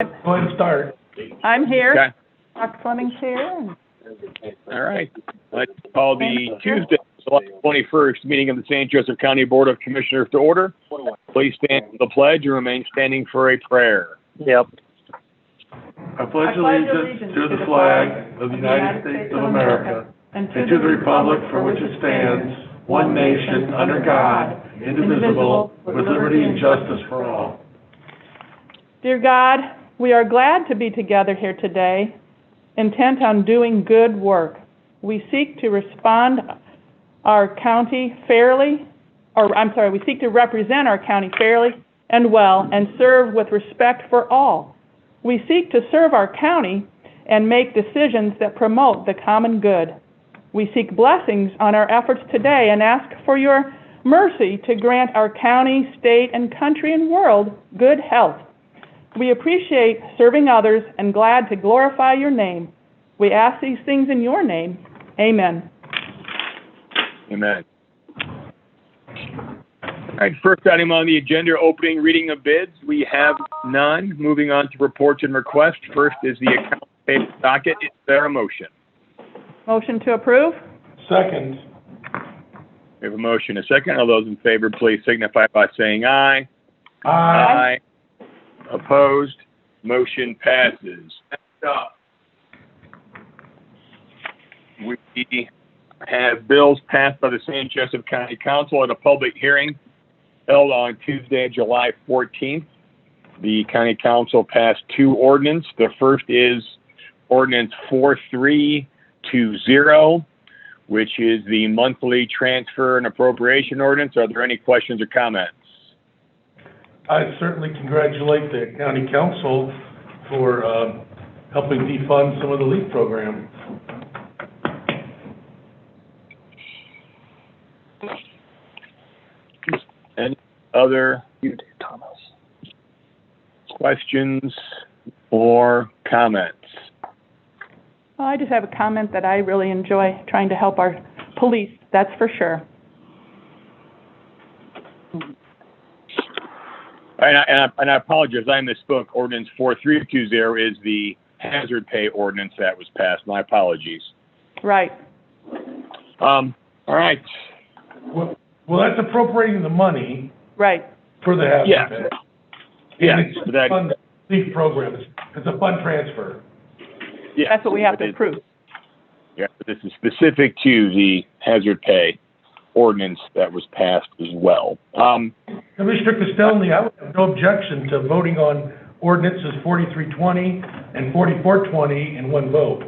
Go ahead and start. I'm here. Okay. Dr. Fleming's here. All right. Let's call the Tuesday, July 21st meeting of the St. Joseph County Board of Commissioners to order. Please stand for the pledge and remain standing for a prayer. Yep. I pledge allegiance to the flag of the United States of America and to the republic for which it stands, one nation, under God, indivisible, with liberty and justice for all. Dear God, we are glad to be together here today, intent on doing good work. We seek to respond our county fairly, we seek to represent our county fairly and well and serve with respect for all. We seek to serve our county and make decisions that promote the common good. We seek blessings on our efforts today and ask for your mercy to grant our county, state, and country and world good health. We appreciate serving others and glad to glorify your name. We ask these things in your name. Amen. Amen. All right, first item on the agenda, opening reading of bids. We have none. Moving on to reports and requests. First is the account payment docket. Is there a motion? Motion to approve? Second. We have a motion, a second. All those in favor, please signify by saying aye. Aye. Opposed? Motion passes. Next up, we have bills passed by the St. Joseph County Council at a public hearing held on Tuesday, July 14th. The County Council passed two ordinances. The first is Ordinance 4320, which is the monthly transfer and appropriation ordinance. Are there any questions or comments? I certainly congratulate the county council for helping defund some of the LEAP program. Any other questions or comments? Well, I just have a comment that I really enjoy trying to help our police, that's for sure. And I apologize, I misspoke. Ordinance 4320 is the hazard pay ordinance that was passed. My apologies. Right. All right. Well, that's appropriating the money Right. for the hazard Yeah. pay. Yeah. And it's to fund the LEAP program. It's a fund transfer. Yeah. That's what we have to approve. Yeah, this is specific to the hazard pay ordinance that was passed as well. Commissioner Castelli, I would have no objection to voting on ordinances 4320 and 4420 in one vote.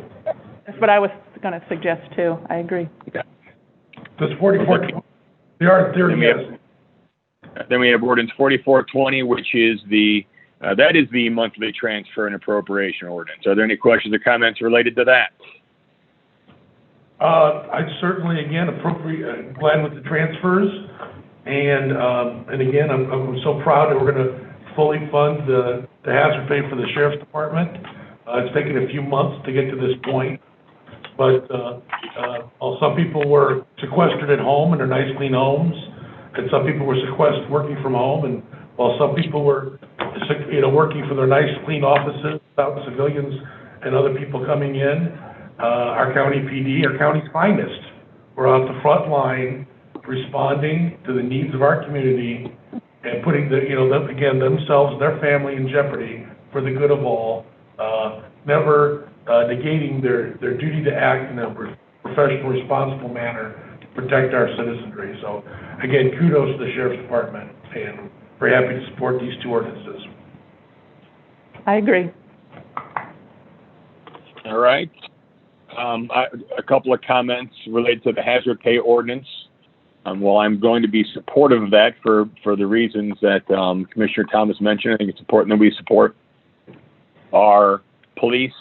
That's what I was going to suggest too. I agree. Because 4420, they are in theory, yes. Then we have ordinance 4420, which is that is the monthly transfer and appropriation ordinance. Are there any questions or comments related to that? I'd certainly, again, glad with the transfers, and again, I'm so proud that we're going to fully fund the hazard pay for the sheriff's department. It's taken a few months to get to this point, but while some people were sequestered at home in their nice, clean homes, and some people were sequestered working from home, and while some people were, working for their nice, clean offices without civilians and other people coming in. Our county PD, our county's finest, we're on the front line responding to the needs of our community and putting themselves and their family in jeopardy for the good of all, never negating their duty to act in a professional, responsible manner to protect our citizenry. So, again, kudos to the Sheriff's Department, and very happy to support these two ordinances. I agree. All right. A couple of comments related to the hazard pay ordinance. Well, I'm going to be supportive of that for the reasons that Commissioner Thomas mentioned. I think it's important that we support our police.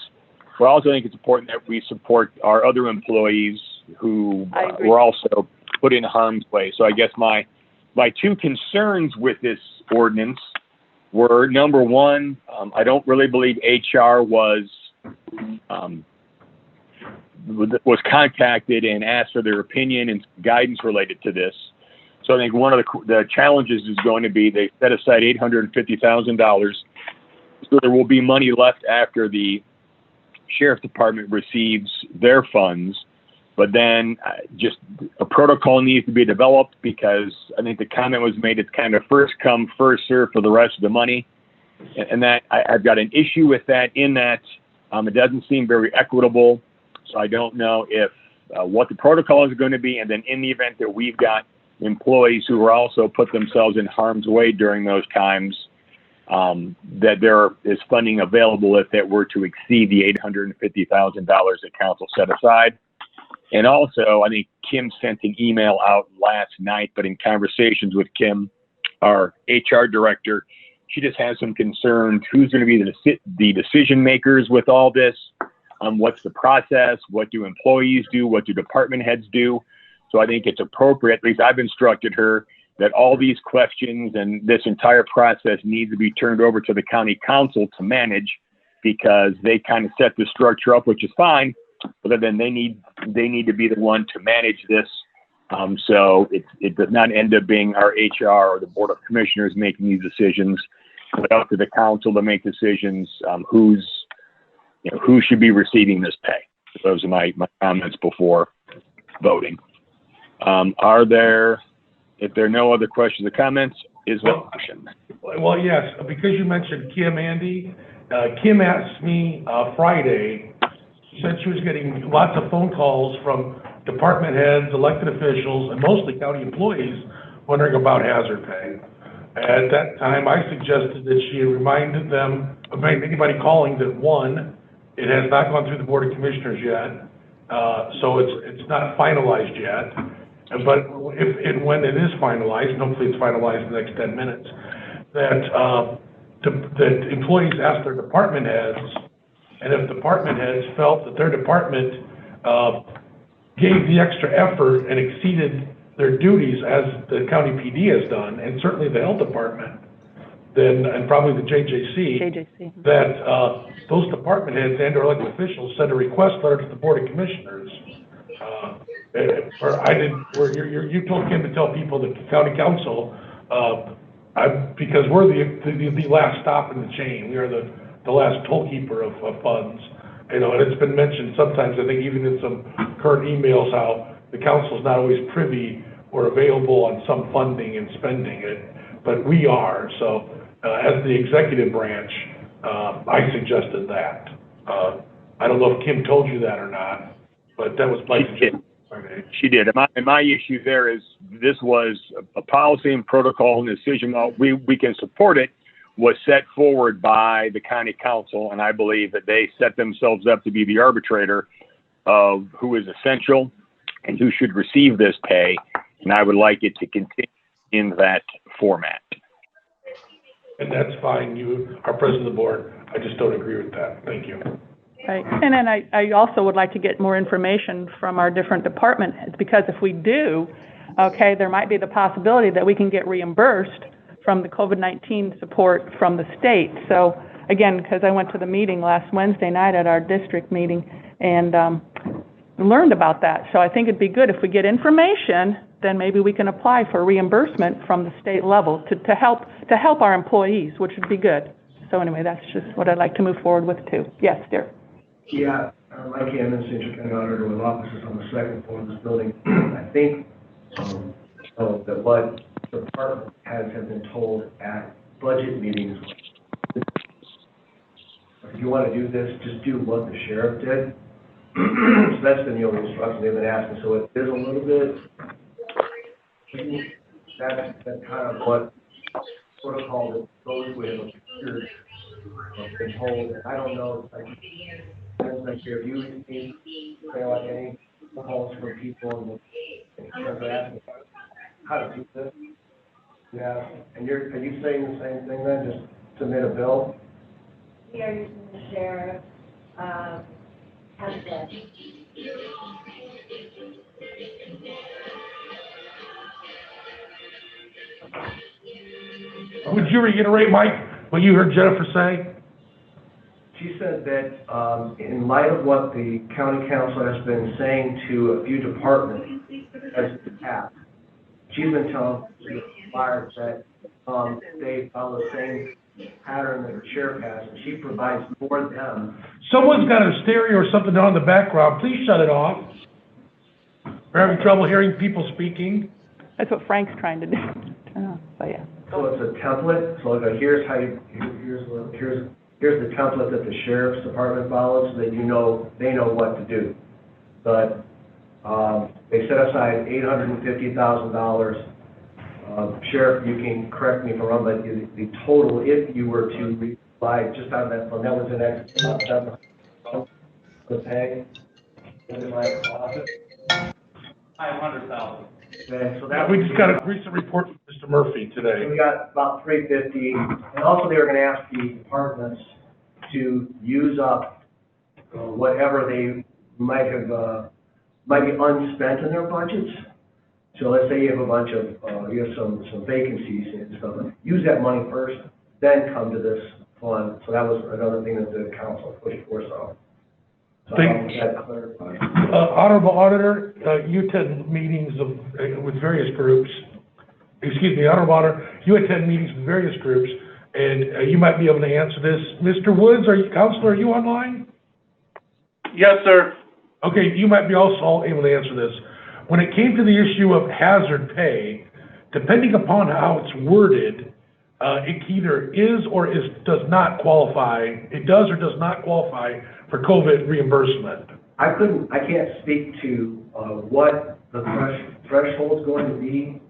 But I also think it's important that we support our other employees who were also put in harm's way. So I guess my two concerns with this ordinance were, number one, I don't really believe HR was contacted and asked for their opinion and guidance related to this. So I think one of the challenges is going to be they set aside $850,000 So there will be money left after the sheriff's department receives their funds, but then just a protocol needs to be developed, because I think the comment was made, it's kind of first come, first serve for the rest of the money. And that I've got an issue with that, in that it doesn't seem very equitable. So I don't know if what the protocol is going to be. And then in the event that we've got employees who are also put themselves in harm's way during those times, that there is funding available if that were to exceed the $850,000 that council set aside. And also, I think Kim sent an email out last night, but in conversations with Kim, our HR director, she just has some concerns. Who's going to be the decision makers with all this? What's the process? What do employees do? What do department heads do? So I think it's appropriate, at least I've instructed her, that all these questions and this entire process needs to be turned over to the county council to manage, because they kind of set the structure up, which is fine, but then they need to be the one to manage this. So it does not end up being our HR or the Board of Commissioners making these decisions, but up to the council to make decisions, who should be receiving this pay. Those are my comments before voting. If there are no other questions or comments, is there a motion? Well, yes, because you mentioned Kim, Andy, Kim asked me Friday, said she was getting lots of phone calls from department heads, elected officials, and mostly county employees wondering about hazard pay. At that time, I suggested that she reminded them, of anybody calling, that one, it has not gone through the Board of Commissioners yet, so it's not finalized yet. But if and when it is finalized, and hopefully it's finalized in the next 10 minutes, that employees ask their department heads, and if department heads felt that their department gave the extra effort and exceeded their duties, as the county PD has done, and certainly the health department, then, and probably the JJC, that those department heads and or elected officials send a request letter to the Board of Commissioners. You told Kim to tell people that the county council, because we're the last stop in the chain. We are the last tollkeeper of funds. And it's been mentioned sometimes, I think even in some current emails, how the council's not always privy or available on some funding and spending it, but we are. So as the executive branch, I suggested that. I don't know if Kim told you that or not, but that was my suggestion. She did. And my issue there is, this was a policy and protocol and decision. We can support it, was set forward by the county council, and I believe that they set themselves up to be the arbitrator of who is essential and who should receive this pay. And I would like it to continue in that format. And that's fine. You are president of the board. I just don't agree with that. Thank you. Right. And then I also would like to get more information from our different department heads, because if we do, okay, there might be the possibility that we can get reimbursed from the COVID-19 support from the state. So again, because I went to the meeting last Wednesday night at our district meeting and learned about that. So I think it'd be good if we get information, then maybe we can apply for reimbursement from the state level to help our employees, which would be good. So anyway, that's just what I'd like to move forward with too. Yes, dear. Yeah, Mike Hammond, Central County Auditor with offices on the second floor of this building. I think that what department heads have been told at budget meetings, if you want to do this, just do what the sheriff did. So that's been the only instruction they've been asking. So it is a little bit, that's kind of what protocol that goes with been told. I don't know, like here, you received like any calls from people and they're asking how to do this. Yeah, and are you saying the same thing then? Just submit a bill? We are using the sheriff template. Would you reiterate, Mike, what you heard Jennifer say? She said that in light of what the county council has been saying to a few departments as the past, she's been telling the suppliers that they follow the same pattern that the sheriff has, and she provides for them. Someone's got a stereo or something on in the background. Please shut it off. We're having trouble hearing people speaking. That's what Frank's trying to do. Turn off, so yeah. So it's a template, so like, here's how you, here's the template that the sheriff's department follows, so that they know what to do. But, they set aside $850,000. Sheriff, you can correct me if I'm wrong, but the total, if you were to rely just on that fund, that was an extra about the pay. In my office. 500,000. Okay, so that. We just got a recent report from Mr. Murphy today. We got about 350, and also they were gonna ask the departments to use up whatever they might have, might be unspent in their budgets. So let's say you have a bunch of, you have some vacancies and stuff, use that money first, then come to this fund. So that was another thing that the council pushed for, so. So I hope that clarifies. Honorable Auditor, you attend meetings with various groups. Excuse me, Honorable Auditor, you attend meetings with various groups, and you might be able to answer this. Mr. Woods, Counselor, are you online? Yes, sir. Okay, you might be also able to answer this. When it came to the issue of hazard pay, depending upon how it's worded, it either is or does not qualify, it does or does not qualify for COVID reimbursement. I can't speak to what the threshold's going to be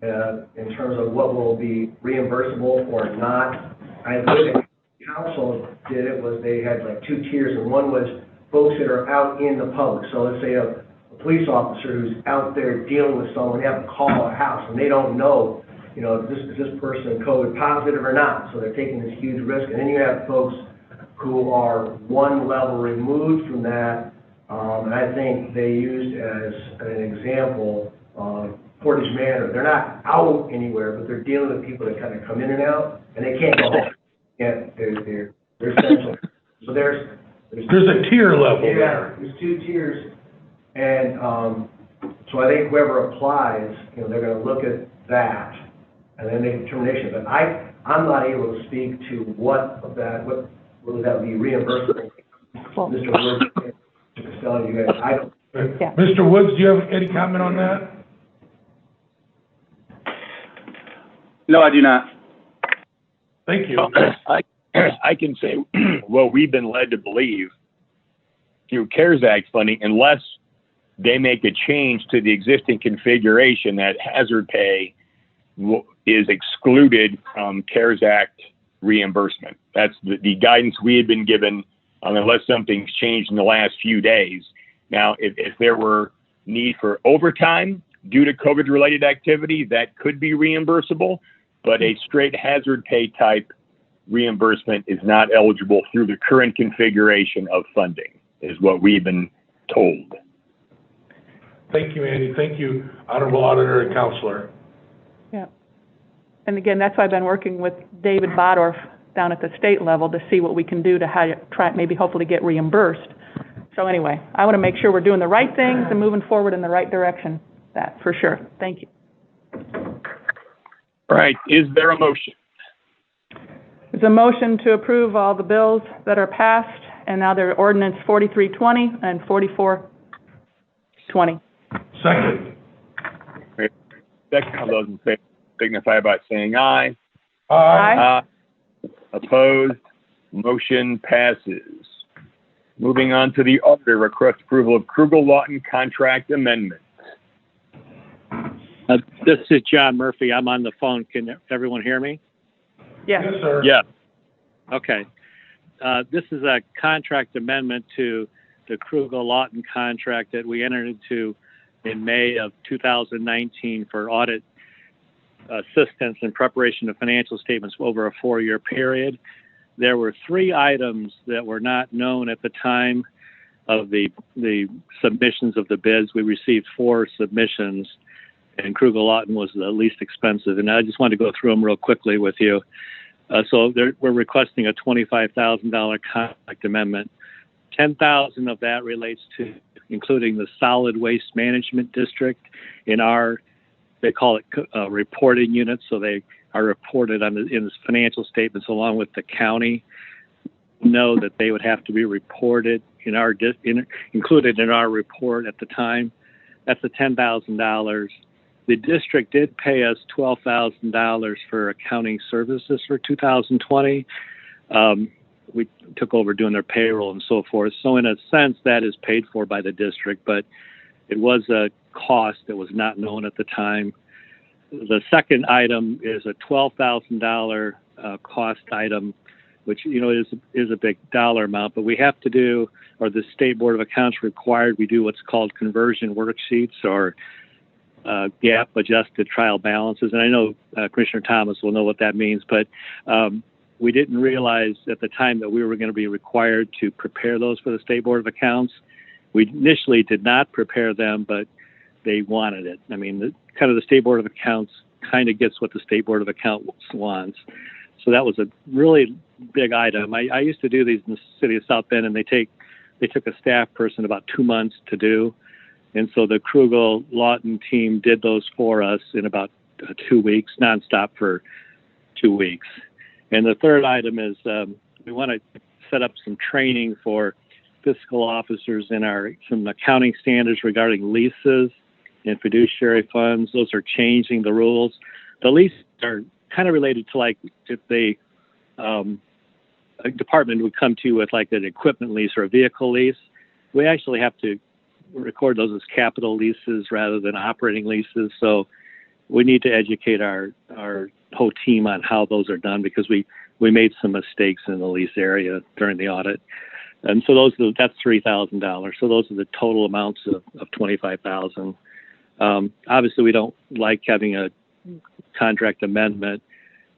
in terms of what will be reimbursable or not. I believe the council did it was they had like two tiers, and one was folks that are out in the public. So let's say a police officer who's out there dealing with someone, they have to call a house, and they don't know, is this person COVID positive or not? So they're taking this huge risk. And then you have folks who are one level removed from that, and I think they used as an example, Portage Manor. They're not out anywhere, but they're dealing with people that kind of come in and out, and they can't go home. They're essential. So there's a tier level there. There's two tiers, and so I think whoever applies, they're going to look at that and then make a determination. But I'm not able to speak to what would that be reimbursable. Mr. Woods, Mr. Costello, you guys, I don't. Yeah. Mr. Woods, do you have any comment on that? No, I do not. Thank you. I can say what we've been led to believe through CARES Act funding, unless they make a change to the existing configuration that hazard pay is excluded from CARES Act reimbursement. That's the guidance we had been given, unless something's changed in the last few days. Now, if there were need for overtime due to COVID-related activity, that could be reimbursable, but a straight hazard pay type reimbursement is not eligible through the current configuration of funding, is what we've been told. Thank you, Andy. Thank you, Honorable Auditor and Counselor. Yeah. And again, that's why I've been working with David Bodorf down at the state level to see what we can do to try maybe hopefully get reimbursed. So anyway, I want to make sure we're doing the right things and moving forward in the right direction. That for sure. Thank you. All right. Is there a motion? There's a motion to approve all the bills that are passed, and now they're ordinance 4320 and 4420. Second. Second, all those in favor signify by saying aye. Aye. Opposed? Motion passes. Moving on to the auditor, request approval of Krugel Lawton contract amendment. This is John Murphy. I'm on the phone. Can everyone hear me? Yes. Yes, sir. Yeah. Okay. This is a contract amendment to the Krugel Lawton contract that we entered into in May of 2019 for audit assistance and preparation of financial statements over a 4-year period. There were 3 items that were not known at the time of the submissions of the bids. We received 4 submissions, and Krugel Lawton was the least expensive. And I just wanted to go through them real quickly with you. So we're requesting a $25,000 contract amendment. $10,000 of that relates to including the solid waste management district in our, they call it reporting units. So they are reported in the financial statements along with the county know that they would have to be reported included in our report at the time. That's the $10,000. The district did pay us $12,000 for accounting services for 2020. We took over doing their payroll and so forth. So in a sense, that is paid for by the district, but it was a cost that was not known at the time. The second item is a $12,000 cost item, which, is a big dollar amount, but we have to do, or the State Board of Accounts required, we do what's called conversion worksheets or gap adjusted trial balances. And I know Commissioner Thomas will know what that means, but we didn't realize at the time that we were going to be required to prepare those for the State Board of Accounts. We initially did not prepare them, but they wanted it. I mean, the State Board of Accounts kind of gets what the State Board of Accounts wants. So that was a really big item. I used to do these in the city of South Bend, and they took a staff person about 2 months to do. And so the Krugel Lawton team did those for us in about 2 weeks, nonstop for 2 weeks. And the third item is we want to set up some training for fiscal officers in some accounting standards regarding leases and fiduciary funds. Those are changing the rules. The leases are kind of related to like if a department would come to you with like an equipment lease or a vehicle lease. We actually have to record those as capital leases rather than operating leases. So we need to educate our whole team on how those are done because we made some mistakes in the lease area during the audit. And so that's $3,000. So those are the total amounts of $25,000. Obviously, we don't like having a contract amendment,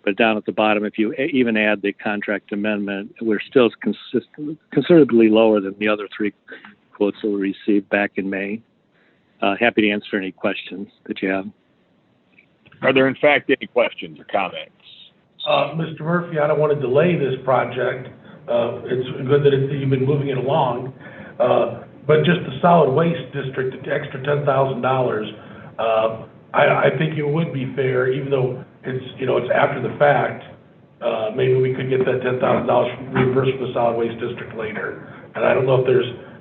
but down at the bottom, if you even add the contract amendment, we're still considerably lower than the other three quotes that we received back in May. Happy to answer any questions that you have. Are there in fact any questions or comments? Mr. Murphy, I don't want to delay this project. It's good that you've been moving it along. But just the solid waste district, the extra $10,000, I think it would be fair, even though it's after the fact, maybe we could get that $10,000 reimbursed from the solid waste district later. And I don't know if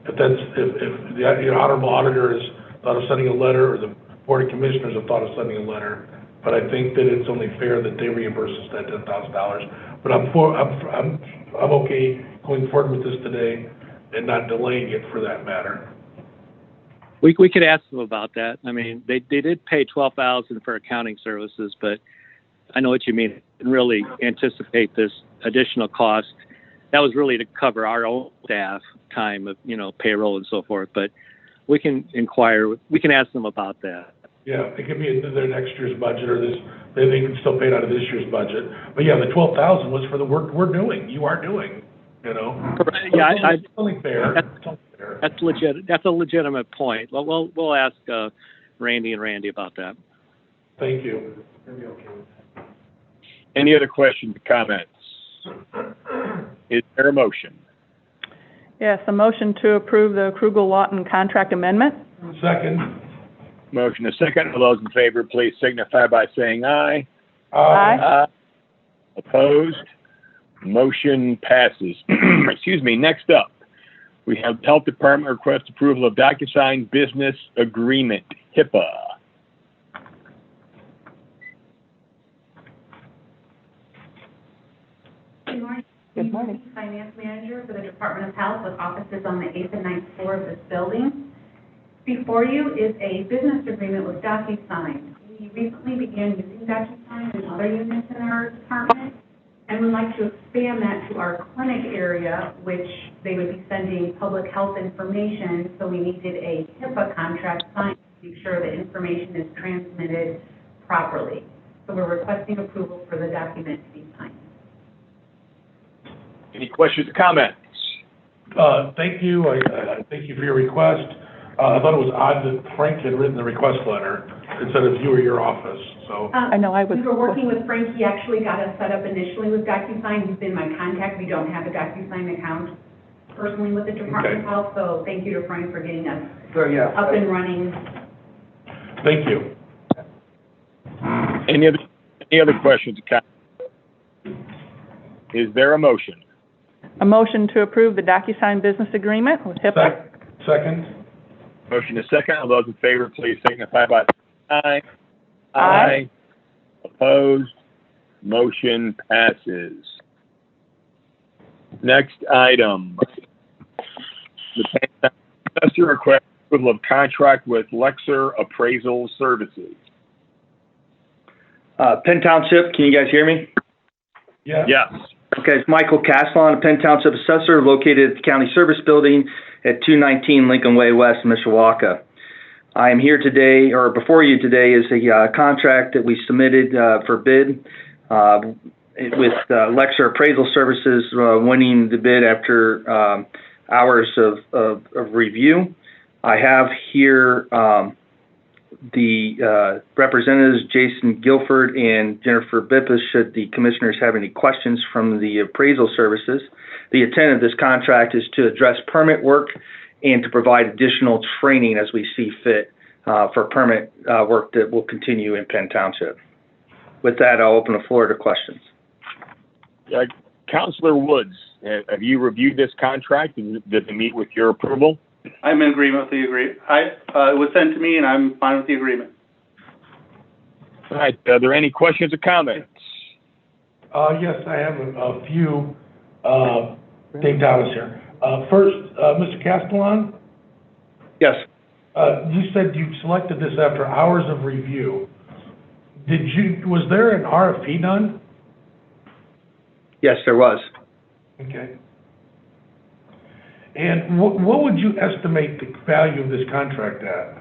the honorable auditor has thought of sending a letter, or the Board of Commissioners have thought of sending a letter, but I think that it's only fair that they reimburse us that $10,000. But I'm okay going forward with this today and not delaying it for that matter. We could ask them about that. I mean, they did pay $12,000 for accounting services, but I know what you mean. Didn't really anticipate this additional cost. That was really to cover our own staff time of payroll and so forth. But we can inquire. We can ask them about that. Yeah, it could be in their next year's budget, or they can still pay it out of this year's budget. But yeah, the $12,000 was for the work we're doing. You are doing. Yeah, it's only fair. That's legit. That's a legitimate point. We'll ask Randy and Randy about that. Thank you. Any other questions or comments? Is there a motion? Yes, a motion to approve the Krugel Lawton contract amendment. Second. Motion is second. All those in favor, please signify by saying aye. Aye. Opposed? Motion passes. Excuse me. Next up, we have the Health Department request approval of DocuSign Business Agreement, HIPAA. Good morning. Good morning. Finance Manager for the Department of Health with offices on the 8th and 9th floor of this building. Before you is a business agreement with DocuSign. We recently began using DocuSign in other units in our department, and would like to expand that to our clinic area, which they would be sending public health information, so we needed a HIPAA contract signed to make sure the information is transmitted properly. So we're requesting approval for the document to be signed. Any questions or comments? Thank you. I thank you for your request. I thought it was odd that Frank had written the request letter instead of you or your office, so. I know We were working with Frank. He actually got us set up initially with DocuSign. He's been my contact. We don't have a DocuSign account personally with the Department of Health, so thank you to Frank for getting us up and running. Thank you. Any other Any other questions, council? Is there a motion? A motion to approve the DocuSign business agreement with HIPAA. Second? Motion is second. All those in favor, please signify by aye. Aye. Opposed? Motion passes. Next item. The Penn Assessor request approval of contract with Lexer Appraisal Services. Penn Township, can you guys hear me? Yeah? Yes. Okay, it's Michael Castellan, a Penn Township Assessor, located at the County Service Building at 219 Lincoln Way West, Mishawaka. I am here today, or before you today, is a contract that we submitted for bid with Lexer Appraisal Services winning the bid after hours of review. I have here the representatives, Jason Guilford and Jennifer Bippus, should the commissioners have any questions from the appraisal services. The intent of this contract is to address permit work and to provide additional training as we see fit for permit work that will continue in Penn Township. With that, I'll open the floor to questions. Councilor Woods, have you reviewed this contract and does it meet with your approval? I'm in agreement with the agreement. It was sent to me, and I'm fine with the agreement. All right, are there any questions or comments? Yes, I have a few. Dave Thomas here. First, Mr. Castellan, Yes. you said you selected this after hours of review. Was there an RFP done? Yes, there was. Okay. And what would you estimate the value of this contract at?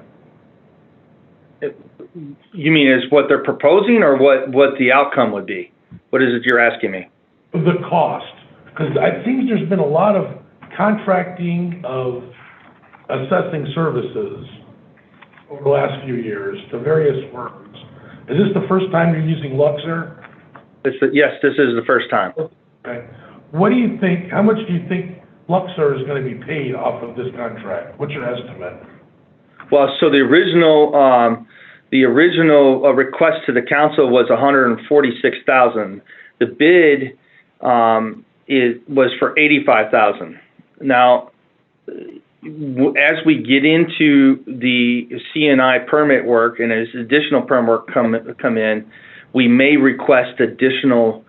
You mean is what they're proposing or what the outcome would be? What is it you're asking me? The cost, because I think there's been a lot of contracting of assessing services over the last few years to various firms. Is this the first time you're using Luxor? Yes, this is the first time. Okay. What do you think, how much do you think Luxor is going to be paid off of this contract? What's your estimate? Well, so the original request to the council was $146,000. The bid was for $85,000. Now, as we get into the CNI permit work and as additional permit work come in, we may request additional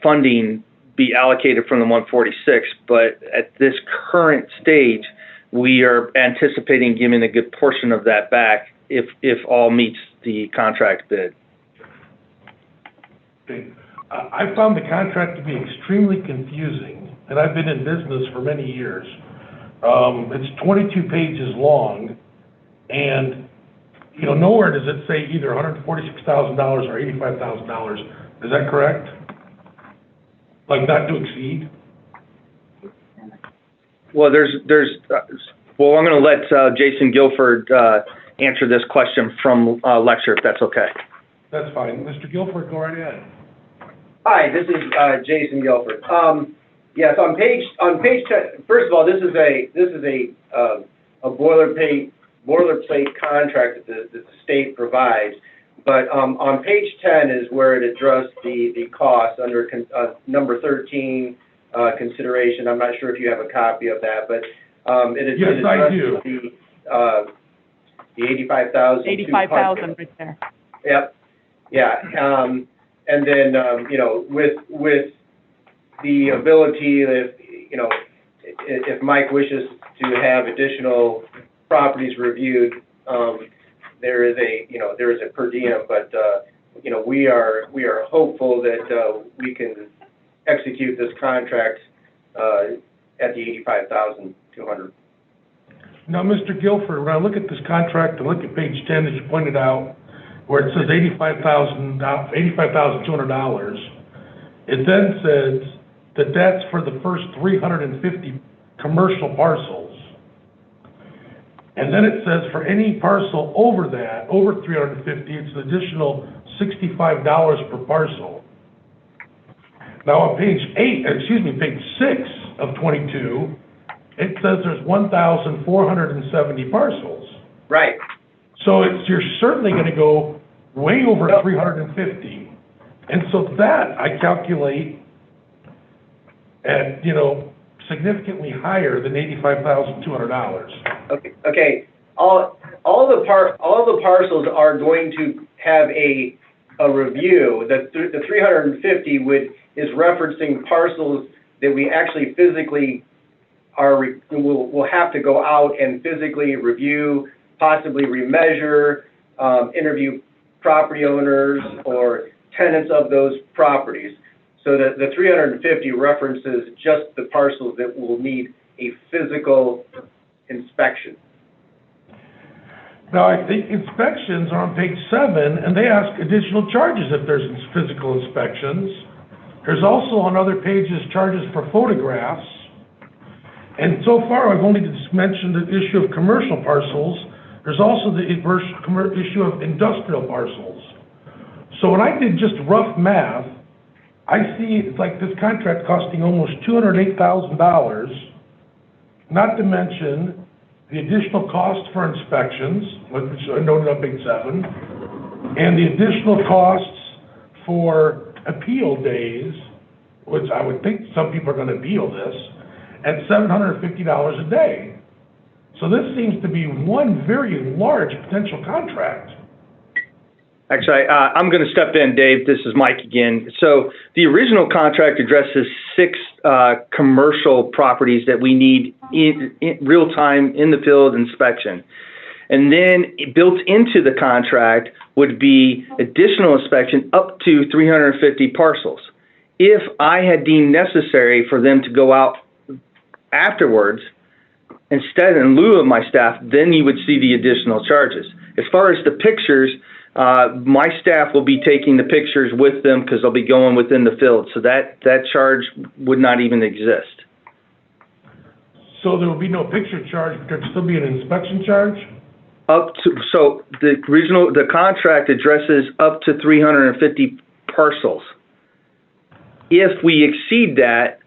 funding be allocated from the 146, but at this current stage, we are anticipating giving a good portion of that back if all meets the contract bid. Okay. I found the contract to be extremely confusing, and I've been in business for many years. It's 22 pages long, and nowhere does it say either $146,000 or $85,000. Is that correct? Like not to exceed? Well, well, I'm going to let Jason Guilford answer this question from Lexer, if that's okay. That's fine. Mr. Guilford, go right ahead. Hi, this is Jason Guilford. Yes, on page 10, first of all, this is a boilerplate contract that the state provides. But on page 10 is where it addressed the cost under number 13 consideration. I'm not sure if you have a copy of that, but it Yes, I do. The $85,000. $85,000 right there. Yep. Yeah. And then with the ability if Mike wishes to have additional properties reviewed, there is a per diem, but we are hopeful that we can execute this contract at the $85,200. Now, Mr. Guilford, when I look at this contract and look at page 10, as you pointed out, where it says $85,200, it then says that that's for the first 350 commercial parcels. And then it says for any parcel over that, over 350, it's an additional $65 per parcel. Now on page 6 of 22, it says there's 1,470 parcels. Right. So you're certainly going to go way over Yep. 350. And so that, I calculate at, significantly higher than $85,200. Okay, all the parcels are going to have a review. The 350 is referencing parcels that we actually physically will have to go out and physically review, possibly remeasure, interview property owners or tenants of those properties. So that the 350 references just the parcels that will need a physical inspection. Now, I think inspections are on page 7, and they ask additional charges if there's physical inspections. There's also on other pages charges for photographs. And so far, I've only just mentioned the issue of commercial parcels. There's also the issue of industrial parcels. So when I did just rough math, I see it's like this contract costing almost $208,000, not to mention the additional cost for inspections, which I noted on page 7, and the additional costs for appeal days, which I would think some people are going to appeal this, at $750 a day. So this seems to be one very large potential contract. Actually, I'm going to step in, Dave. This is Mike again. So the original contract addresses 6 commercial properties that we need in real time in the field inspection. And then built into the contract would be additional inspection up to 350 parcels. If I had deemed necessary for them to go out afterwards, instead in lieu of my staff, then you would see the additional charges. As far as the pictures, my staff will be taking the pictures with them because they'll be going within the field. So that charge would not even exist. So there will be no picture charge, but there'd still be an inspection charge? So the contract addresses up to 350 parcels. If we exceed that,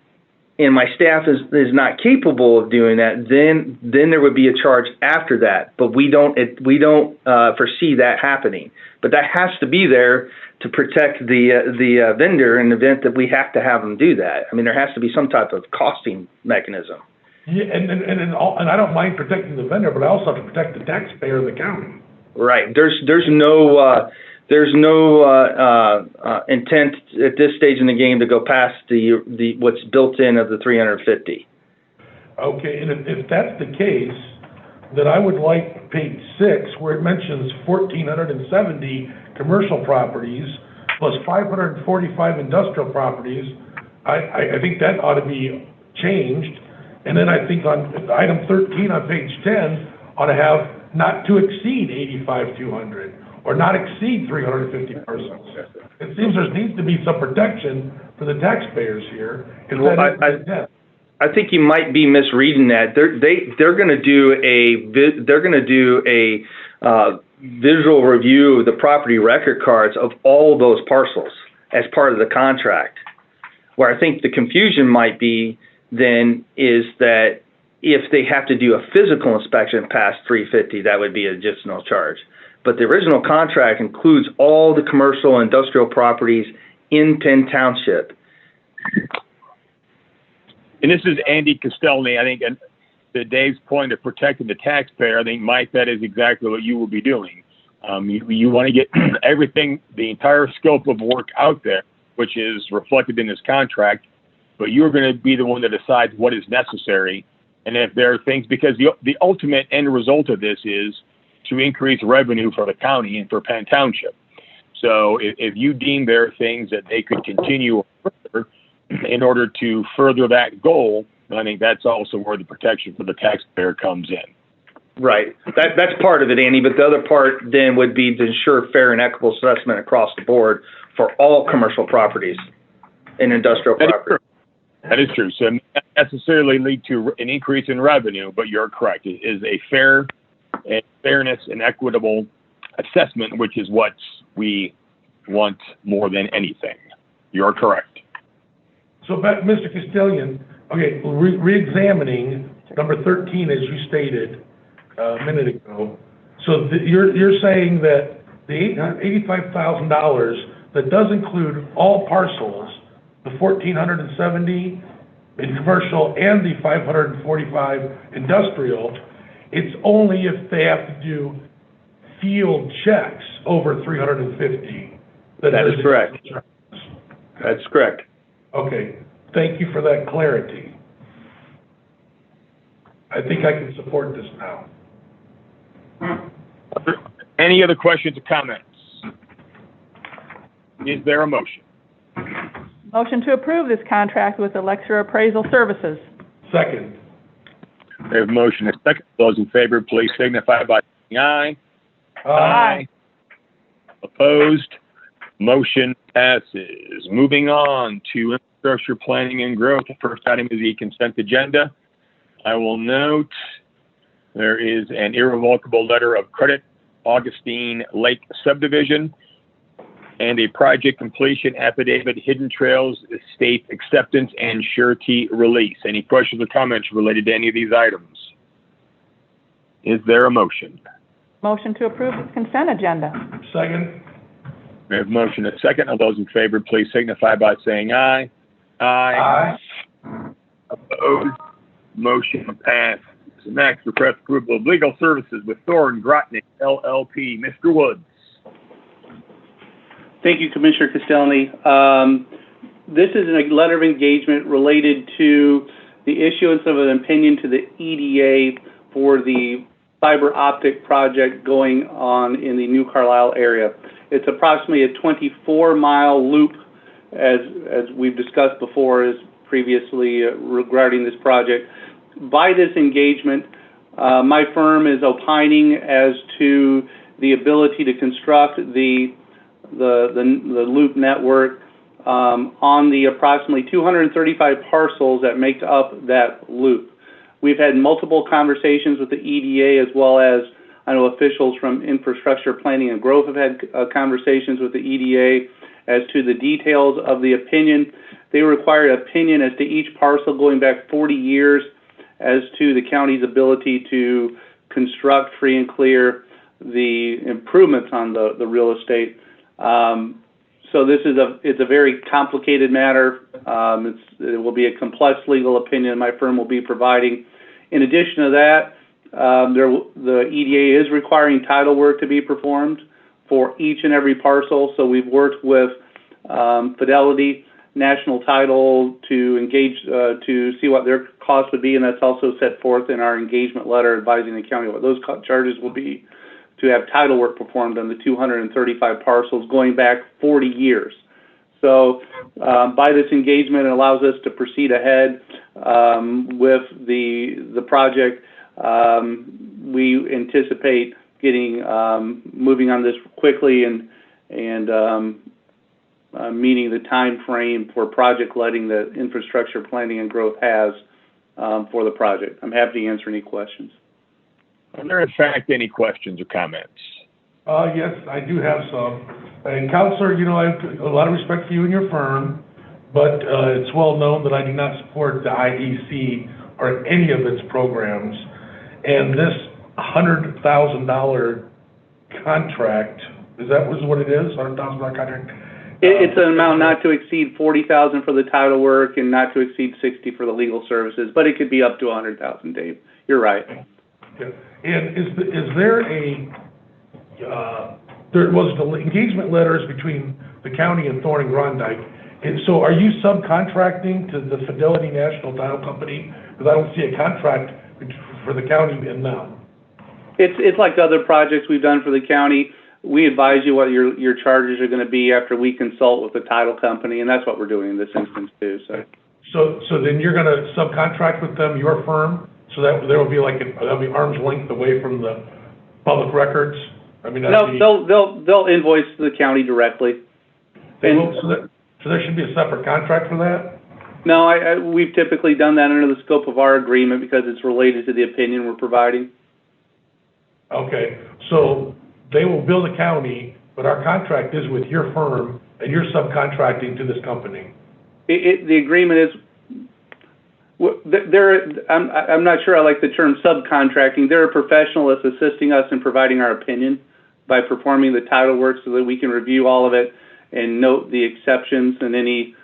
and my staff is not capable of doing that, then there would be a charge after that. But we don't foresee that happening. But that has to be there to protect the vendor in the event that we have to have them do that. I mean, there has to be some type of costing mechanism. Yeah, and I don't mind protecting the vendor, but I also have to protect the taxpayer of the county. Right. There's no intent at this stage in the game to go past the what's built in of the 350. Okay, and if that's the case, then I would like page 6, where it mentions 1,470 commercial properties plus 545 industrial properties. I think that ought to be changed. And then I think on item 13 on page 10 ought to have not to exceed 85,200. Or not exceed 350 persons. It seems there needs to be some protection for the taxpayers here. I think you might be misreading that. They're going to do a visual review of the property record cards of all those parcels as part of the contract. Where I think the confusion might be then is that if they have to do a physical inspection past 350, that would be an additional charge. But the original contract includes all the commercial and industrial properties in Penn Township. And this is Andy Castellani. I think, and to Dave's point of protecting the taxpayer, I think, Mike, that is exactly what you will be doing. You want to get everything, the entire scope of work out there, which is reflected in this contract, but you're going to be the one that decides what is necessary. And if there are things, because the ultimate end result of this is to increase revenue for the county and for Penn Township. So if you deem there are things that they could continue further in order to further that goal, I think that's also where the protection for the taxpayer comes in. Right. That's part of it, Andy, but the other part then would be to ensure fair and equitable assessment across the board for all commercial properties and industrial properties. That is true. So it may not necessarily lead to an increase in revenue, but you're correct. It is a fairness and equitable assessment, which is what we want more than anything. You're correct. So, Mr. Castellan, okay, re-examining number 13, as you stated a minute ago. So you're saying that the $85,000, that does include all parcels, the 1,470 in commercial and the 545 industrial. It's only if they have to do field checks over 350. That is correct. That's correct. Okay, thank you for that clarity. I think I can support this now. Any other questions or comments? Is there a motion? Motion to approve this contract with Elixir Appraisal Services. Second. We have a motion and a second. Those in favor, please signify by saying aye. Aye. Opposed? Motion passes. Moving on to infrastructure planning and growth. The first item is the consent agenda. I will note there is an irrevocable letter of credit, Augustine Lake subdivision, and a project completion affidavit, Hidden Trails Estate acceptance and surety release. Any questions or comments related to any of these items? Is there a motion? Motion to approve this consent agenda. Second. We have a motion and a second. All those in favor, please signify by saying aye. Aye. Opposed? Motion passes. Next, request approval of legal services with Thorne Grotnick LLP. Mr. Woods. Thank you, Commissioner Castellani. This is a letter of engagement related to the issuance of an opinion to the EDA for the fiber optic project going on in the New Carlisle area. It's approximately a 24-mile loop, as we've discussed before, as previously regarding this project. By this engagement, my firm is opining as to the ability to construct the loop network on the approximately 235 parcels that make up that loop. We've had multiple conversations with the EDA, as well as I know officials from Infrastructure Planning and Growth have had conversations with the EDA as to the details of the opinion. They require an opinion as to each parcel going back 40 years as to the county's ability to construct free and clear the improvements on the real estate. So this is it's a very complicated matter. It will be a complex legal opinion my firm will be providing. In addition to that, the EDA is requiring title work to be performed for each and every parcel. So we've worked with Fidelity National Title to engage to see what their cost would be, and that's also set forth in our engagement letter advising the county what those charges will be to have title work performed on the 235 parcels going back 40 years. So by this engagement, it allows us to proceed ahead with the project. We anticipate getting moving on this quickly and meeting the time frame for project letting that Infrastructure Planning and Growth has for the project. I'm happy to answer any questions. Are there, in fact, any questions or comments? Yes, I do have some. And Counselor, you know, I have a lot of respect for you and your firm, but it's well known that I do not support the IEC or any of its programs. And this $100,000 contract, is that what it is, $100,000 contract? It's an amount not to exceed $40,000 for the title work and not to exceed $60,000 for the legal services, but it could be up to $100,000, Dave. You're right. Okay. And is there there was the engagement letters between the county and Thorne and Grotnick, and so are you subcontracting to the Fidelity National Title Company? Because I don't see a contract for the county in them. It's like the other projects we've done for the county. We advise you what your charges are going to be after we consult with the title company, and that's what we're doing in this instance too. So then you're going to subcontract with them, your firm, so that there will be that'll be arm's length away from the public records. I mean, no, they'll invoice the county directly. So there should be a separate contract for that? No, we've typically done that under the scope of our agreement because it's related to the opinion we're providing. Okay, so they will bill the county, but our contract is with your firm, and you're subcontracting to this company. The agreement is, I'm not sure I like the term subcontracting. They're a professional that's assisting us in providing our opinion by performing the title work so that we can review all of it and note the exceptions and any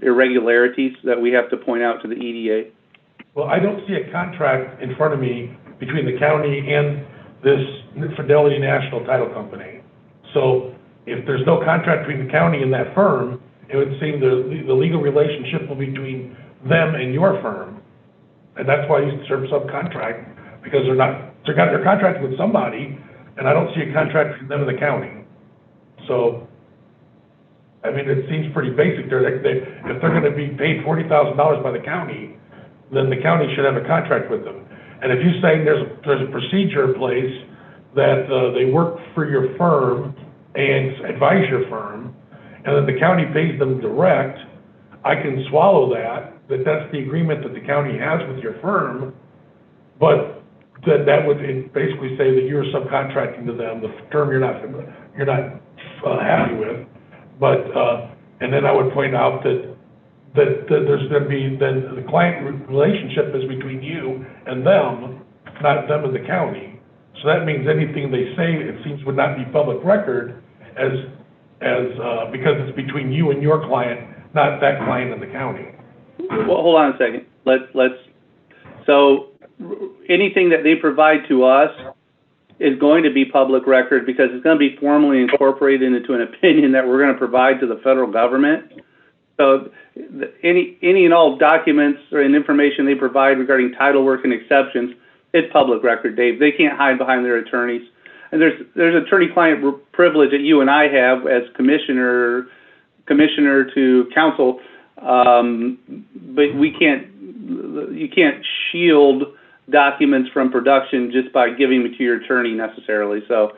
irregularities that we have to point out to the EDA. Well, I don't see a contract in front of me between the county and this Fidelity National Title Company. So if there's no contract between the county and that firm, it would seem the legal relationship will be between them and your firm. And that's why you serve subcontract, because they're contracting with somebody, and I don't see a contract between them and the county. So, I mean, it seems pretty basic there. If they're gonna be paid $40,000 by the county, then the county should have a contract with them. And if you're saying there's a procedure in place that they work for your firm and advise your firm, and then the county pays them direct, I can swallow that that's the agreement that the county has with your firm, but then that would basically say that you're subcontracting to them, the term you're not happy with. But, and then I would point out that there's gonna be, then the client relationship is between you and them, not them and the county. So that means anything they say, it seems, would not be public record because it's between you and your client, not that client and the county. Well, hold on a second. So anything that they provide to us is going to be public record because it's going to be formally incorporated into an opinion that we're going to provide to the federal government. So any and all documents and information they provide regarding title work and exceptions, it's public record, Dave. They can't hide behind their attorneys. And there's attorney-client privilege that you and I have as commissioner to counsel, but you can't shield documents from production just by giving them to your attorney necessarily. So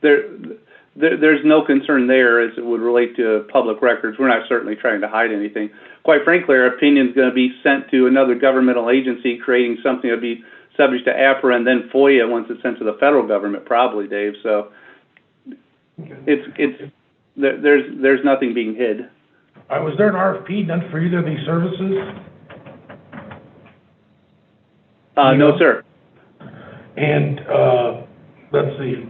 there's no concern there as it would relate to public records. We're not certainly trying to hide anything. Quite frankly, our opinion is going to be sent to another governmental agency, creating something that would be subject to APRA and then FOIA once it's sent to the federal government, probably, Dave. So there's nothing being hid. Was there an RFP done for either of these services? No, sir. And, let's see,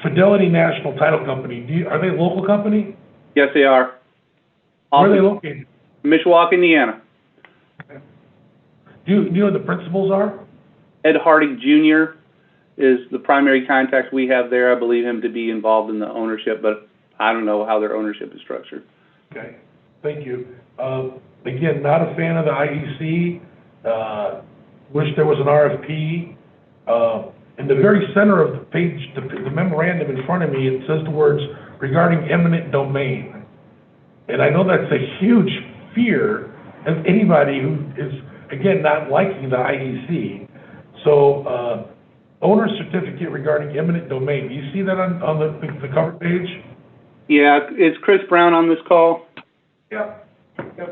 Fidelity National Title Company, are they a local company? Yes, they are. Where are they located? Mishawaka, Indiana. Do you know who the principals are? Ed Harding Jr. is the primary contact we have there. I believe him to be involved in the ownership, but I don't know how their ownership is structured. Okay, thank you. Again, not a fan of the IEC. Wish there was an RFP. In the very center of the page, the memorandum in front of me, it says the words regarding eminent domain. And I know that's a huge fear of anybody who is, again, not liking the IEC. So, owner certificate regarding eminent domain. Do you see that on the cover page? Yeah, is Chris Brown on this call? Yep.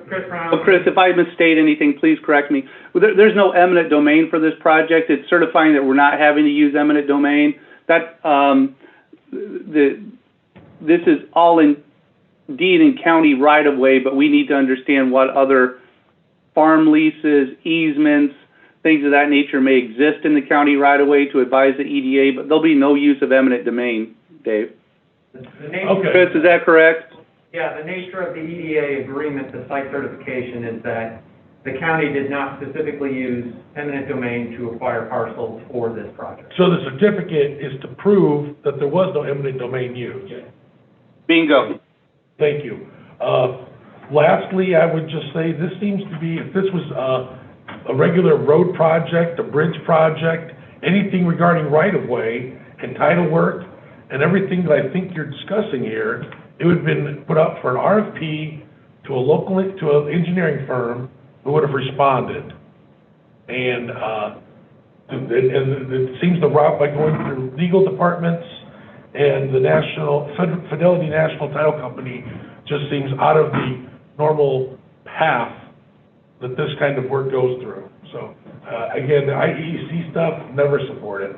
Chris Brown. Oh, Chris, if I misstate anything, please correct me. There's no eminent domain for this project. It's certifying that we're not having to use eminent domain. This is all indeed in county right of way, but we need to understand what other farm leases, easements, things of that nature may exist in the county right of way to advise the EDA, but there'll be no use of eminent domain, Dave. Okay. Chris, is that correct? Yeah, the nature of the EDA agreement, the site certification, is that the county did not specifically use eminent domain to acquire parcels for this project. So the certificate is to prove that there was no eminent domain used? Bingo. Thank you. Lastly, I would just say this seems to be, if this was a regular road project, a bridge project, anything regarding right-of-way and title work and everything that I think you're discussing here, it would have been put up for an RFP to an engineering firm who would have responded. And it seems the route by going through legal departments and the Fidelity National Title Company just seems out of the normal path that this kind of work goes through. So, again, the IEC stuff, never support it.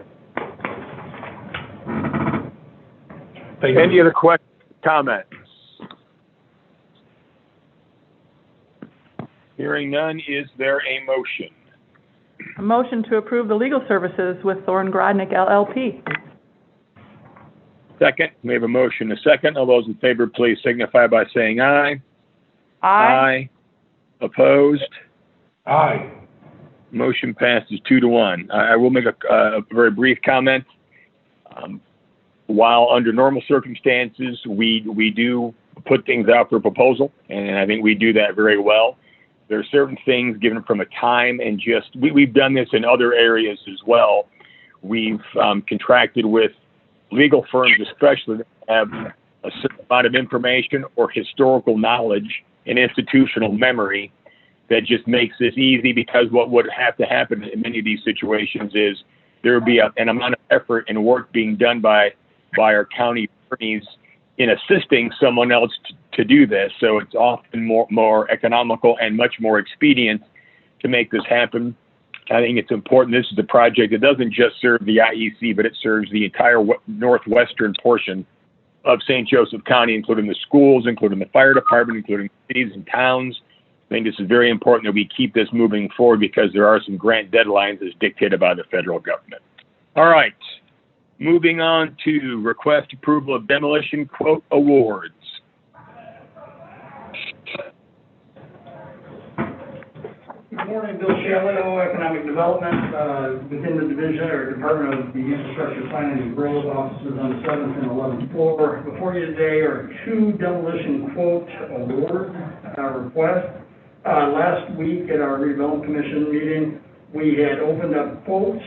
Thank you. Any other questions, comments? Hearing none, is there a motion? A motion to approve the legal services with Thorne Grodnick LLP. Second, we have a motion, a second. All those in favor, please signify by saying aye. Aye. Opposed? Aye. Motion passes 2-1. I will make a very brief comment. While under normal circumstances, we do put things out for proposal, and I think we do that very well. There are certain things given from a time and just, we've done this in other areas as well. We've contracted with legal firms, especially that have a certain amount of information or historical knowledge and institutional memory that just makes this easy, because what would have to happen in many of these situations is there would be an amount of effort and work being done by our county attorneys in assisting someone else to do this. So it's often more economical and much more expedient to make this happen. I think it's important. This is a project that doesn't just serve the IEC, but it serves the entire northwestern portion of St. Joseph County, including the schools, including the fire department, including cities and towns. I think this is very important that we keep this moving forward, because there are some grant deadlines as dictated by the federal government. All right, moving on to request approval of demolition quote awards. Good morning, Bill Shalito, Economic Development, within the division or Department of the Infrastructure Planning and Growth, offices on the 7th and 11th floor. Before you today are 2 demolition quote award requests. Last week at our redevelopment commission meeting, we had opened up quotes.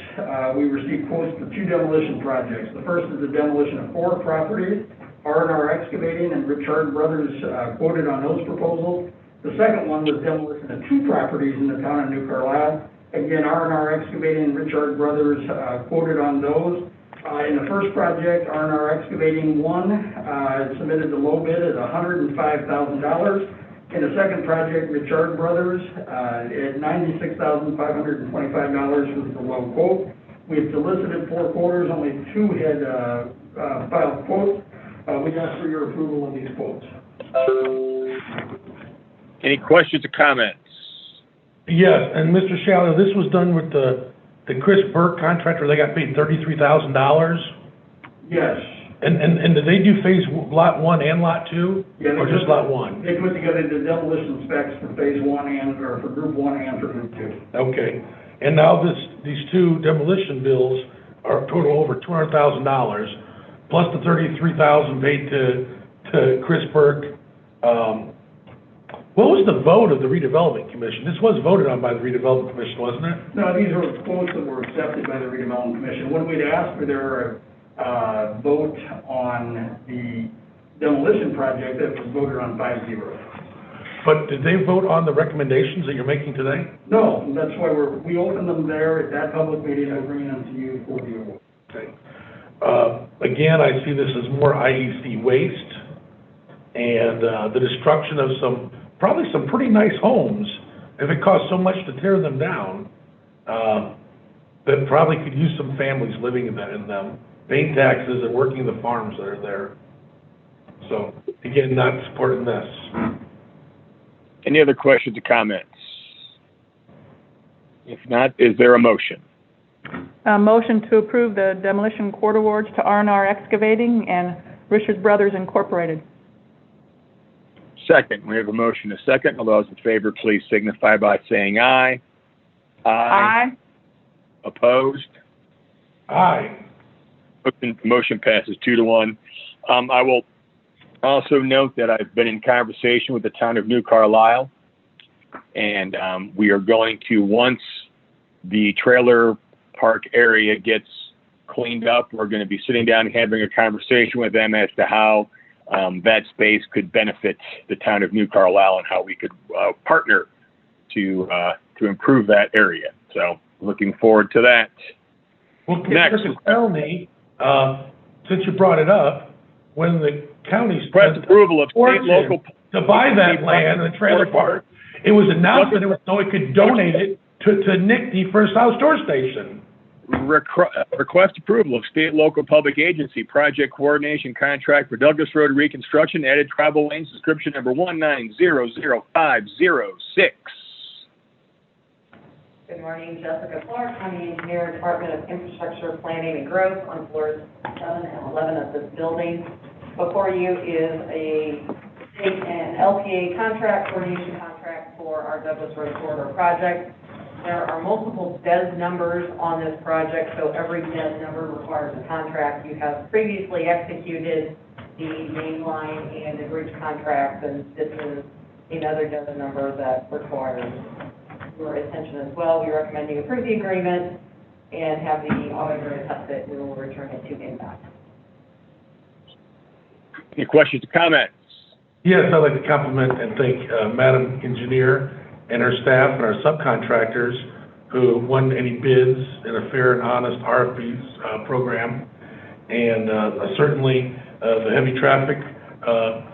We received quotes for 2 demolition projects. The first is the demolition of 4 properties. R&R Excavating and Richard Brothers quoted on those proposals. The second one was demolition of 2 properties in the town of New Carlisle. Again, R&R Excavating and Richard Brothers quoted on those. In the first project, R&R Excavating submitted the low bid at $105,000. In the second project, Richard Brothers, at $96,525 was the low quote. We have solicited 4 quoters, only 2 had filed quotes. We ask for your approval of these quotes. Any questions or comments? Yes, and Mr. Shallow, this was done with the Chris Burke contractor. They got paid $33,000. Yes. And did they do phase lot 1 and lot 2? Yeah, or just lot 1? They put together the demolition specs for phase 1 or for group 1 and for group 2. Okay. And now these 2 demolition bills are total over $200,000, plus the $33,000 paid to Chris Burke. What was the vote of the redevelopment commission? This was voted on by the redevelopment commission, wasn't it? No, these were quotes that were accepted by the redevelopment commission. When we'd asked for their vote on the demolition project, that was voted on 5-0. But did they vote on the recommendations that you're making today? No, that's why we opened them there at that public meeting. I'm bringing them to you for the award. Okay. Again, I see this as more IEC waste and the destruction of probably some pretty nice homes. If it costs so much to tear them down, that probably could use some families living in them, paying taxes and working the farms that are there. So, again, not supporting this. Any other questions or comments? If not, is there a motion? A motion to approve the demolition quote awards to R&R Excavating and Richards Brothers Incorporated. Second, we have a motion, a second. All those in favor, please signify by saying aye. Aye. Opposed? Aye. Motion passes 2-1. I will also note that I've been in conversation with the town of New Carlisle, and we are going to, once the trailer park area gets cleaned up, we're going to be sitting down and having a conversation with them as to how that space could benefit the town of New Carlisle and how we could partner to improve that area. So looking forward to that. Well, Next. tell me, since you brought it up, when the county Request approval of state local to buy that land in the trailer park, it was announced that it was so it could donate it to Nick for a South Store station. Request approval of state local public agency project coordination contract for Douglas Road reconstruction, added tribal lanes, description number 1900506. Good morning, Jessica Clark, County Engineer, Department of Infrastructure, Planning and Growth on floors 7 and 11 of this building. Before you is a state and LPA contract, coordination contract for our Douglas Road Corridor project. There are multiple DES numbers on this project, so every DES number requires a contract. You have previously executed the main line and the bridge contracts, and this is another DES number that requires your attention as well. We recommend you approve the agreement and have the auditor attest it. We will return it to NDOT. Any questions or comments? Yes, I'd like to compliment and thank Madam Engineer and her staff and our subcontractors who won any bids in a fair and honest RFPs program. And certainly the heavy traffic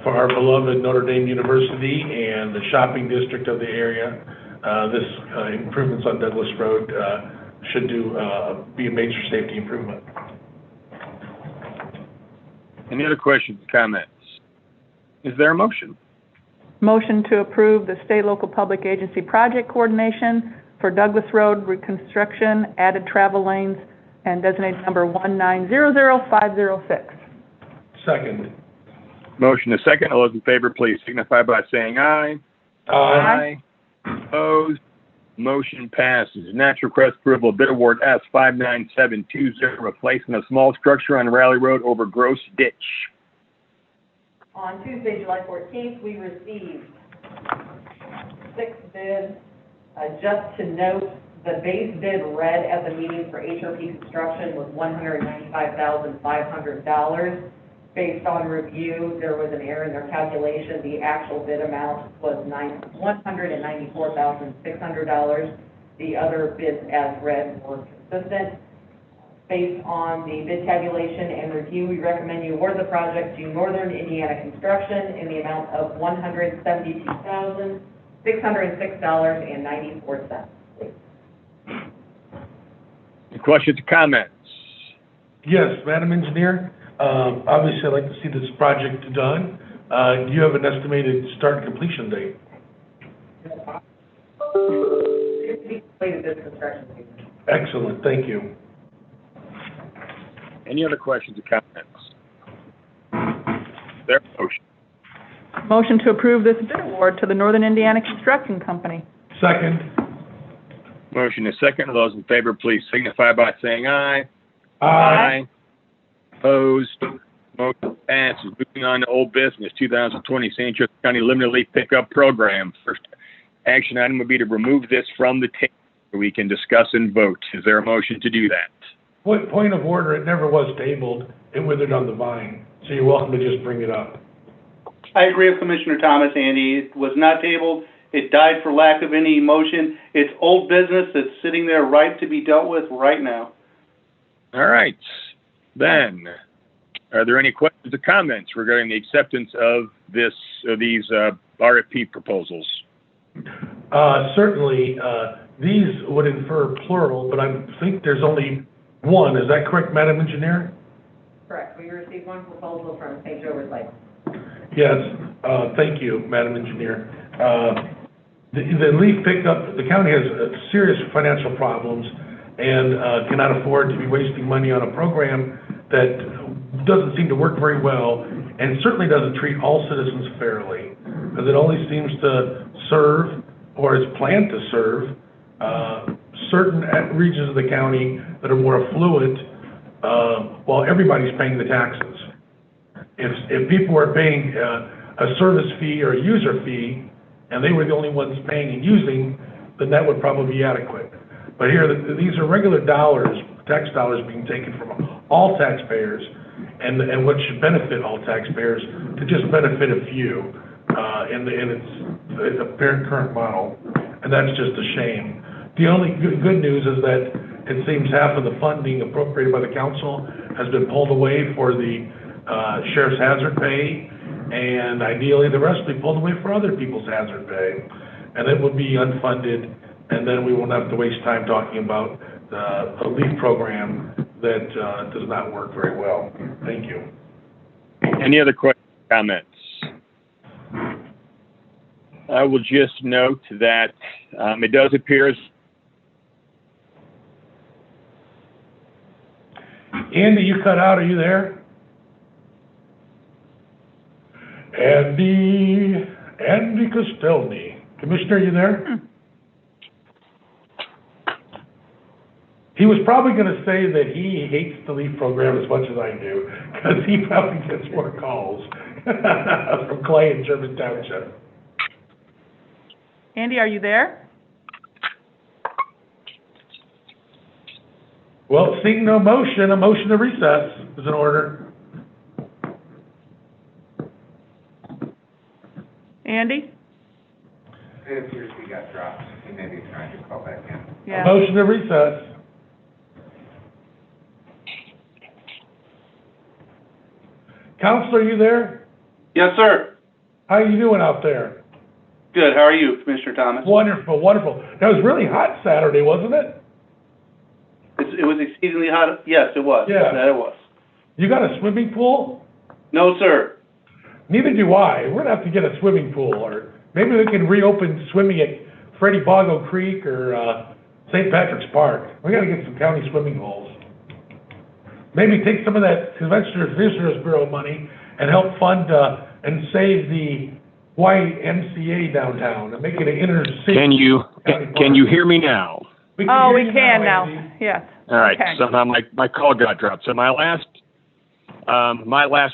for our beloved Notre Dame University and the shopping district of the area, this improvements on Douglas Road should be a major safety improvement. Any other questions or comments? Is there a motion? Motion to approve the state local public agency project coordination for Douglas Road reconstruction, added travel lanes, and designated number 1900506. Second. Motion is second. All those in favor, please signify by saying aye. Aye. Opposed? Motion passes. Next, request approval of bid award S59720, replacement of small structure on Raleigh Road over Gross Ditch. On Tuesday, July 14th, we received 6 bids. Just to note, the base bid read at the meeting for HRP Construction was $195,500. Based on review, there was an error in their calculation. The actual bid amount was $194,600. The other bids as read were consistent. Based on the bid tabulation and review, we recommend you award the project to Northern Indiana Construction in the amount of $172,606.94. Any questions or comments? Yes, Madam Engineer, obviously I'd like to see this project done. Do you have an estimated start and completion date? It to be completed this construction season. Excellent, thank you. Any other questions or comments? Is there a motion? Motion to approve this bid award to the Northern Indiana Construction Company. Second. Motion is second. All those in favor, please signify by saying aye. Aye. Opposed? Motion passes. Moving on to old business, 2020 St. Joseph County Limited Leaf Pickup Program. First action item would be to remove this from the table so we can discuss and vote. Is there a motion to do that? Point of order, it never was tabled. It withered on the vine, so you're welcome to just bring it up. I agree with Commissioner Thomas, Andy. It was not tabled. It died for lack of any motion. It's old business that's sitting there ripe to be dealt with right now. All right. Then, are there any questions or comments regarding the acceptance of these RFP proposals? Certainly, these would infer plural, but I think there's only one. Is that correct, Madam Engineer? Correct. We received one proposal from St. Joe Recycling. Yes, thank you, Madam Engineer. The leaf pickup, the county has serious financial problems and cannot afford to be wasting money on a program that doesn't seem to work very well and certainly doesn't treat all citizens fairly, because it only seems to serve, or is planned to serve, certain regions of the county that are more affluent, while everybody's paying the taxes. If people were paying a service fee or a user fee, and they were the only ones paying and using, then that would probably be adequate. But here, these are regular dollars, tax dollars being taken from all taxpayers, and what should benefit all taxpayers to just benefit a few in its apparent current model, and that's just a shame. The only good news is that it seems half of the funding appropriated by the council has been pulled away for the sheriff's hazard pay, and ideally the rest will be pulled away for other people's hazard pay, and it would be unfunded, and then we won't have to waste time talking about a LEAF program that does not work very well. Thank you. Any other questions or comments? I will just note that it does appear as Andy, you cut out, are you there? Andy Castelny. Commissioner, are you there? He was probably gonna say that he hates the LEAF program as much as I do, because he probably gets more calls from Clay and Sherman Township. Andy, are you there? Well, seeing no motion, a motion to recess is in order. Andy? It appears he got dropped. He may be trying to call back in. Yeah. A motion to recess. Counselor, you there? Yes, sir. How you doing out there? Good. How are you, Commissioner Thomas? Wonderful, wonderful. That was really hot Saturday, wasn't it? It was exceedingly hot. Yes, it was. Yeah. That it was. You got a swimming pool? No, sir. Neither do I. We're gonna have to get a swimming pool, or maybe we can reopen swimming at Freddie Boggo Creek or, St. Patrick's Park. We gotta get some county swimming holes. Maybe take some of that Visitors Bureau money and help fund, and save the YMCA downtown and make it an inner city. Can you park. hear me now? Oh, hear we you can now, Andy. yes. All right, Okay. somehow my call got dropped. So my last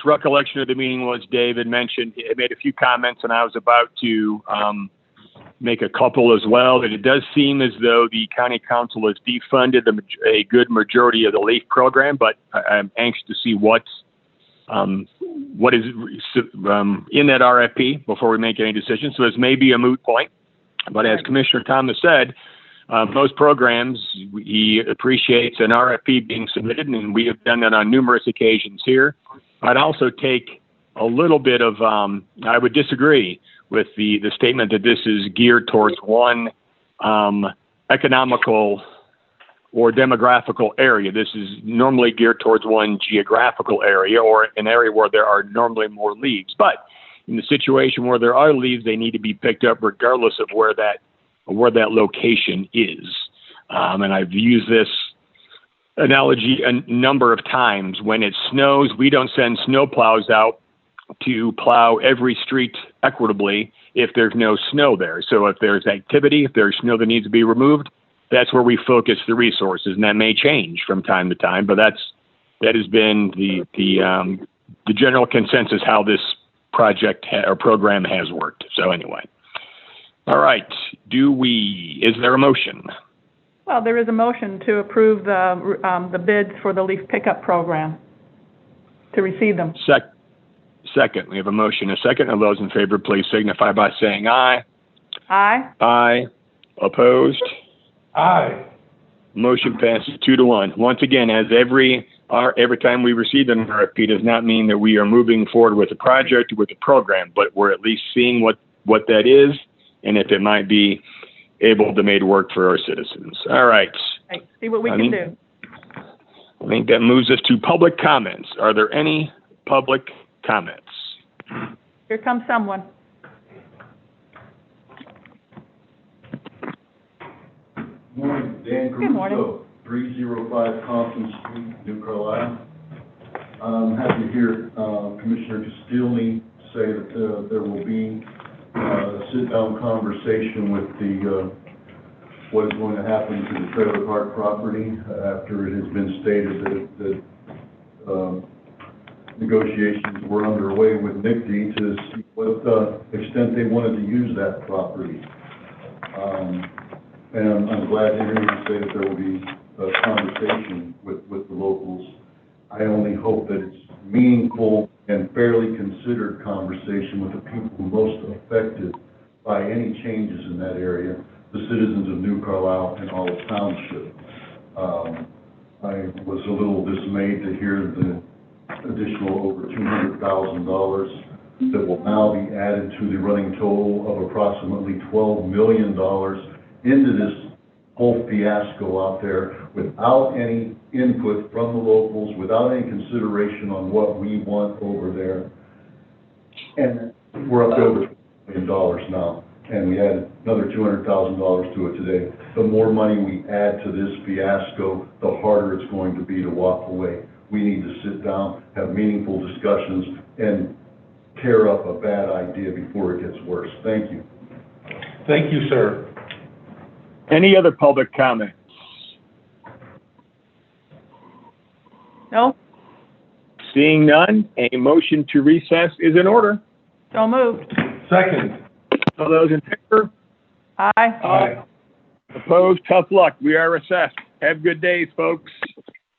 recollection of the meeting was David mentioned, he made a few comments, and I was about to make a couple as well. And it does seem as though the county council has defunded a good majority of the LEAF program, but I'm anxious to see what is in that RFP before we make any decisions. So this may be a moot point, but as Commissioner Thomas said, most programs, he appreciates an RFP being submitted, and we have done that on numerous occasions here. I'd also take a little bit of, I would disagree with the statement that this is geared towards one economical or demographical area. This is normally geared towards one geographical area or an area where there are normally more leaves. But in the situation where there are leaves, they need to be picked up regardless of where that location is. And I've used this analogy a number of times. When it snows, we don't send snow plows out to plow every street equitably if there's no snow there. So if there's activity, if there's snow that needs to be removed, that's where we focus the resources, and that may change from time to time, but that has been the general consensus how this project or program has worked. So anyway. All right. Is there a motion? Well, there is a motion to approve the bids for the LEAF pickup program, to receive them. Second. We have a motion, a second. All those in favor, please signify by saying aye. Aye. Aye. Opposed? Aye. Motion passes 2-1. Once again, as every time we receive an RFP does not mean that we are moving forward with a project or with a program, but we're at least seeing what that is and if it might be able to make work for our citizens. All right. Right. See what we can do. I think that moves us to public comments. Are there any public comments? Here comes someone. Morning, Dan Good morning. Caruso, 305 Compton Street, New Carlisle. I'm happy to hear Commissioner Castilny say that there will be a sit-down conversation with what is going to happen to the trailer park property after it has been stated that negotiations were underway with NICD to see what extent they wanted to use that property. And I'm glad to hear you say that there will be a conversation with the locals. I only hope that it's meaningful and fairly considered conversation with the people most affected by any changes in that area, the citizens of New Carlisle and Olive Township. I was a little dismayed to hear the additional over $200,000 that will now be added to the running total of approximately $12 million into this whole fiasco out there without any input from the locals, without any consideration on what we want over there. And we're up to over $12 million now, and we added another $200,000 to it today. The more money we add to this fiasco, the harder it's going to be to walk away we need to sit down, have meaningful discussions, and tear up a bad idea before it gets worse. Thank you. Thank you, sir. Any other public comments? No? Seeing none, a motion to recess is in order. So moved. Second. All those in favor? Aye. Aye. Opposed? Tough luck. We are recessed. Have good days, folks.